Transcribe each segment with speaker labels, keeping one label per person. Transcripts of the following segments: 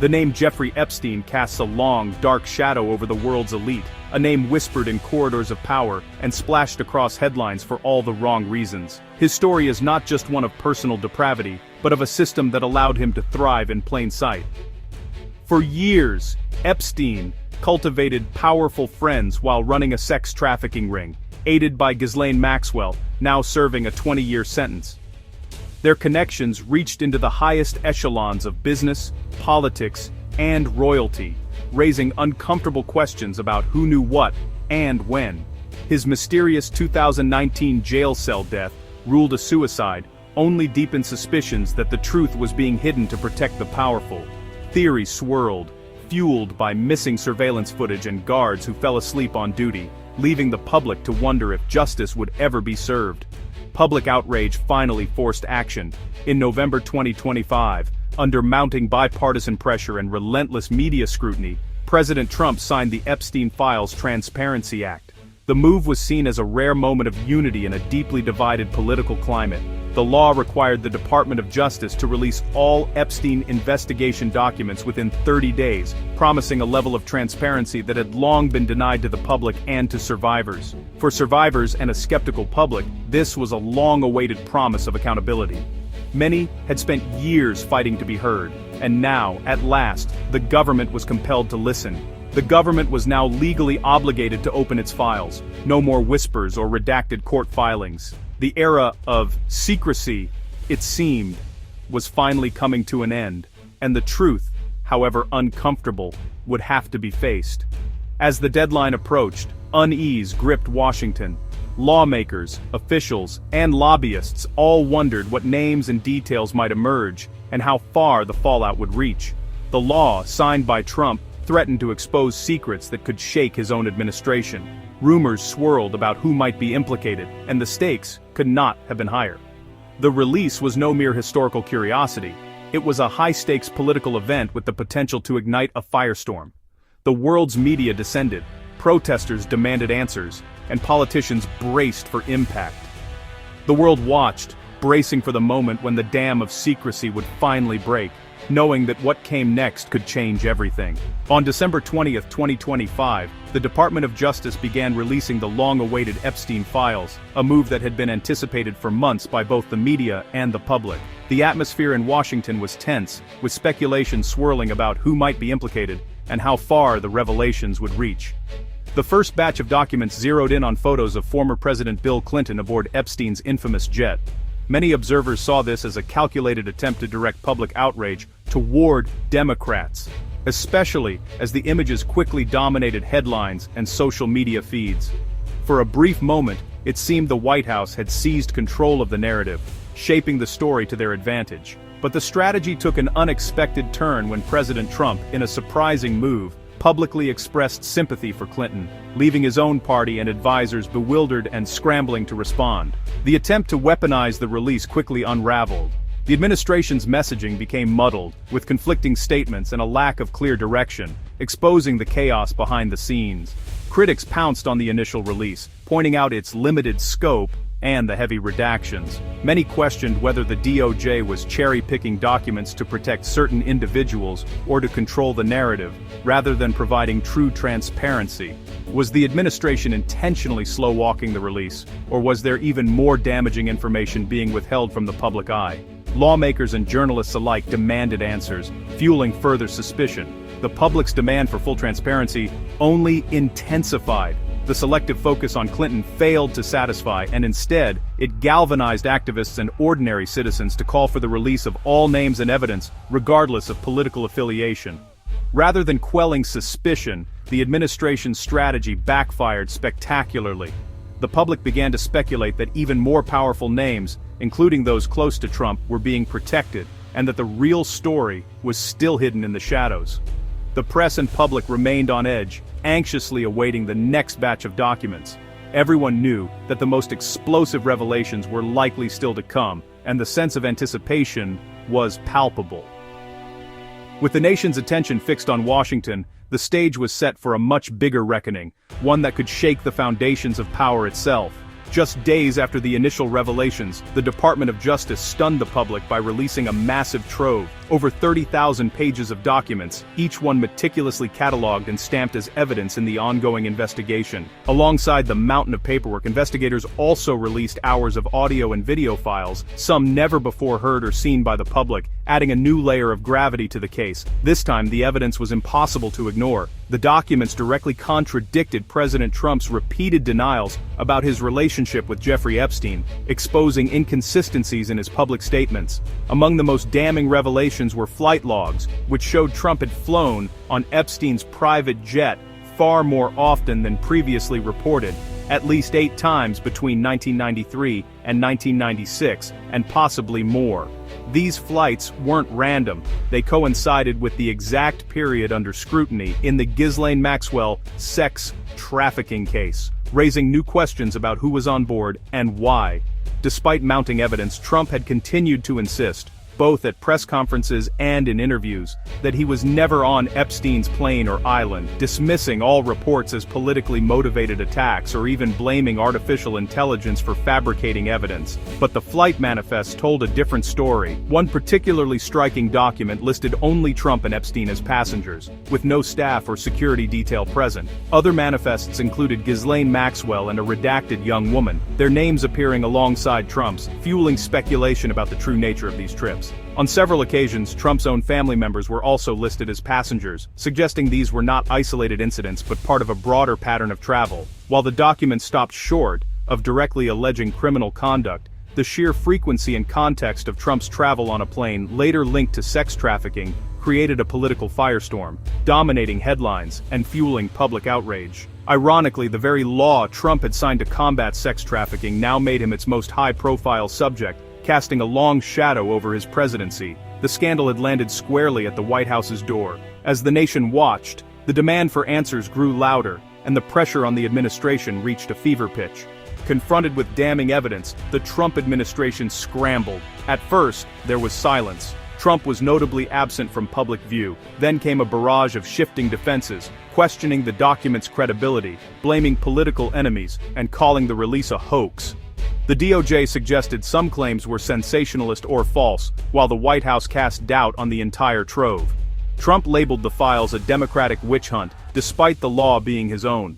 Speaker 1: The name Jeffrey Epstein casts a long, dark shadow over the world's elite, a name whispered in corridors of power and splashed across headlines for all the wrong reasons. His story is not just one of personal depravity, but of a system that allowed him to thrive in plain sight. For years, Epstein cultivated powerful friends while running a sex trafficking ring, aided by Ghislaine Maxwell, now serving a 20-year sentence. Their connections reached into the highest echelons of business, politics, and royalty, raising uncomfortable questions about who knew what and when. His mysterious 2019 jail cell death, ruled a suicide, only deepened suspicions that the truth was being hidden to protect the powerful. Theories swirled, fueled by missing surveillance footage and guards who fell asleep on duty, leaving the public to wonder if justice would ever be served. Public outrage finally forced action. In November 2025, under mounting bipartisan pressure and relentless media scrutiny, President Trump signed the Epstein Files Transparency Act. The move was seen as a rare moment of unity in a deeply divided political climate. The law required the Department of Justice to release all Epstein investigation documents within 30 days, promising a level of transparency that had long been denied to the public and to survivors. For survivors and a skeptical public, this was a long-awaited promise of accountability. Many had spent years fighting to be heard, and now, at last, the government was compelled to listen. The government was now legally obligated to open its files. No more whispers or redacted court filings. The era of secrecy, it seemed, was finally coming to an end, and the truth, however uncomfortable, would have to be faced. As the deadline approached, unease gripped Washington. Lawmakers, officials, and lobbyists all wondered what names and details might emerge, and how far the fallout would reach. The law, signed by Trump, threatened to expose secrets that could shake his own administration. Rumors swirled about who might be implicated, and the stakes could not have been higher. The release was no mere historical curiosity. It was a high-stakes political event with the potential to ignite a firestorm. The world's media descended, protesters demanded answers, and politicians braced for impact. The world watched, bracing for the moment when the dam of secrecy would finally break, knowing that what came next could change everything. On December 20, 2025, the Department of Justice began releasing the long-awaited Epstein Files, a move that had been anticipated for months by both the media and the public. The atmosphere in Washington was tense, with speculation swirling about who might be implicated and how far the revelations would reach. The first batch of documents zeroed in on photos of former President Bill Clinton aboard Epstein's infamous jet. Many observers saw this as a calculated attempt to direct public outrage toward Democrats, especially as the images quickly dominated headlines and social media feeds. For a brief moment, it seemed the White House had seized control of the narrative, shaping the story to their advantage. But the strategy took an unexpected turn when President Trump, in a surprising move, publicly expressed sympathy for Clinton, leaving his own party and advisors bewildered and scrambling to respond. The attempt to weaponize the release quickly unraveled. The administration's messaging became muddled, with conflicting statements and a lack of clear direction, exposing the chaos behind the scenes. Critics pounced on the initial release, pointing out its limited scope and the heavy redactions. Many questioned whether the DOJ was cherry-picking documents to protect certain individuals or to control the narrative, rather than providing true transparency. Was the administration intentionally slow-walking the release, or was there even more damaging information being withheld from the public eye? Lawmakers and journalists alike demanded answers, fueling further suspicion. The public's demand for full transparency only intensified. The selective focus on Clinton failed to satisfy, and instead, it galvanized activists and ordinary citizens to call for the release of all names and evidence, regardless of political affiliation. Rather than quelling suspicion, the administration's strategy backfired spectacularly. The public began to speculate that even more powerful names, including those close to Trump, were being protected, and that the real story was still hidden in the shadows. The press and public remained on edge, anxiously awaiting the next batch of documents. Everyone knew that the most explosive revelations were likely still to come, and the sense of anticipation was palpable. With the nation's attention fixed on Washington, the stage was set for a much bigger reckoning, one that could shake the foundations of power itself. Just days after the initial revelations, the Department of Justice stunned the public by releasing a massive trove, over 30,000 pages of documents, each one meticulously cataloged and stamped as evidence in the ongoing investigation. Alongside the mountain of paperwork, investigators also released hours of audio and video files, some never before heard or seen by the public, adding a new layer of gravity to the case. This time, the evidence was impossible to ignore. The documents directly contradicted President Trump's repeated denials about his relationship with Jeffrey Epstein, exposing inconsistencies in his public statements. Among the most damning revelations were flight logs, which showed Trump had flown on Epstein's private jet far more often than previously reported, at least 8 times between 1993 and 1996, and possibly more. These flights weren't random, they coincided with the exact period under scrutiny in the Ghislaine Maxwell sex trafficking case, raising new questions about who was on board and why. Despite mounting evidence, Trump had continued to insist, both at press conferences and in interviews, that he was never on Epstein's plane or island, dismissing all reports as politically motivated attacks or even blaming artificial intelligence for fabricating evidence. But the flight manifests told a different story. One particularly striking document listed only Trump and Epstein as passengers, with no staff or security detail present. Other manifests included Ghislaine Maxwell and a redacted young woman, their names appearing alongside Trump's, fueling speculation about the true nature of these trips. On several occasions, Trump's own family members were also listed as passengers, suggesting these were not isolated incidents but part of a broader pattern of travel. While the documents stopped short of directly alleging criminal conduct, the sheer frequency and context of Trump's travel on a plane, later linked to sex trafficking, created a political firestorm, dominating headlines and fueling public outrage. Ironically, the very law Trump had signed to combat sex trafficking now made him its most high-profile subject, casting a long shadow over his presidency. The scandal had landed squarely at the White House's door. As the nation watched, the demand for answers grew louder, and the pressure on the administration reached a fever pitch. Confronted with damning evidence, the Trump administration scrambled. At first, there was silence. Trump was notably absent from public view. Then came a barrage of shifting defenses, questioning the document's credibility, blaming political enemies, and calling the release a hoax. The DOJ suggested some claims were sensationalist or false, while the White House cast doubt on the entire trove. Trump labeled the files a Democratic witch hunt, despite the law being his own.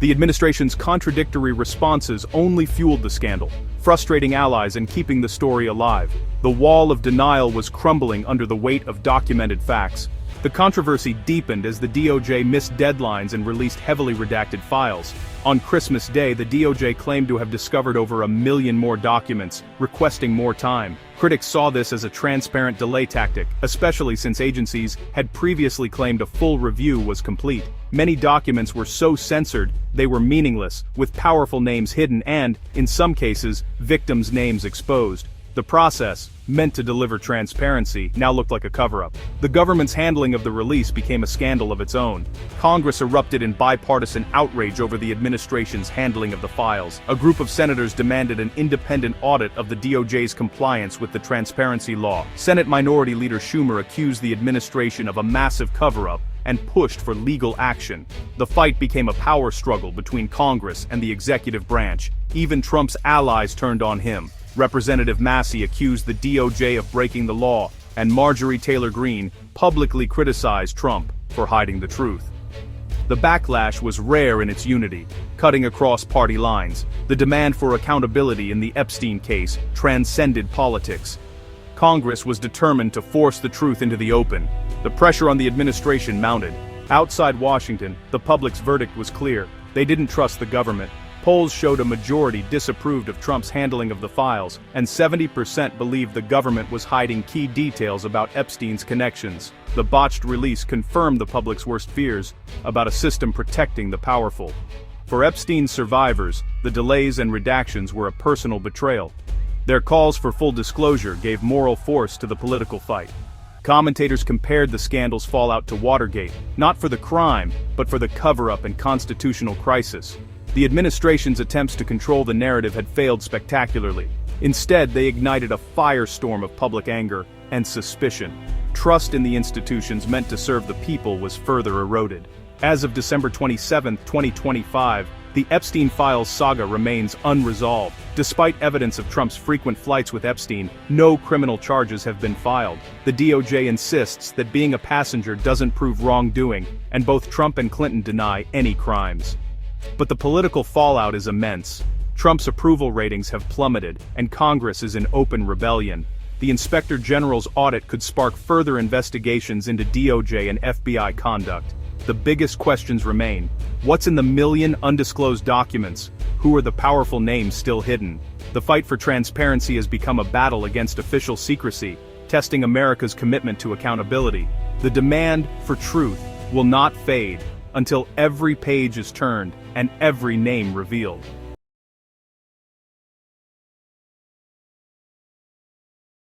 Speaker 1: The administration's contradictory responses only fueled the scandal, frustrating allies and keeping the story alive. The wall of denial was crumbling under the weight of documented facts. The controversy deepened as the DOJ missed deadlines and released heavily redacted files. On Christmas Day, the DOJ claimed to have discovered over 1 million more documents, requesting more time. Critics saw this as a transparent delay tactic, especially since agencies had previously claimed a full review was complete. Many documents were so censored, they were meaningless, with powerful names hidden and, in some cases, victims' names exposed. The process, meant to deliver transparency, now looked like a cover-up. The government's handling of the release became a scandal of its own. Congress erupted in bipartisan outrage over the administration's handling of the files. A group of senators demanded an independent audit of the DOJ's compliance with the transparency law. Senate Minority Leader Schumer accused the administration of a massive cover-up and pushed for legal action. The fight became a power struggle between Congress and the executive branch. Even Trump's allies turned on him. Representative Massey accused the DOJ of breaking the law, and Marjorie Taylor Greene publicly criticized Trump for hiding the truth. The backlash was rare in its unity, cutting across party lines. The demand for accountability in the Epstein case transcended politics. Congress was determined to force the truth into the open. The pressure on the administration mounted. Outside Washington, the public's verdict was clear. They didn't trust the government. Polls showed a majority disapproved of Trump's handling of the files, and 70% believed the government was hiding key details about Epstein's connections. The botched release confirmed the public's worst fears about a system protecting the powerful. For Epstein's survivors, the delays and redactions were a personal betrayal. Their calls for full disclosure gave moral force to the political fight. Commentators compared the scandal's fallout to Watergate, not for the crime, but for the cover-up and constitutional crisis. The administration's attempts to control the narrative had failed spectacularly. Instead, they ignited a firestorm of public anger and suspicion. Trust in the institutions meant to serve the people was further eroded. As of December 27, 2025, the Epstein Files saga remains unresolved. Despite evidence of Trump's frequent flights with Epstein, no criminal charges have been filed. The DOJ insists that being a passenger doesn't prove wrongdoing, and both Trump and Clinton deny any crimes. But the political fallout is immense. Trump's approval ratings have plummeted, and Congress is in open rebellion. The Inspector General's audit could spark further investigations into DOJ and FBI conduct. The biggest questions remain. What's in the million undisclosed documents? Who are the powerful names still hidden? The fight for transparency has become a battle against official secrecy, testing America's commitment to accountability. The demand for truth will not fade until every page is turned and every name revealed.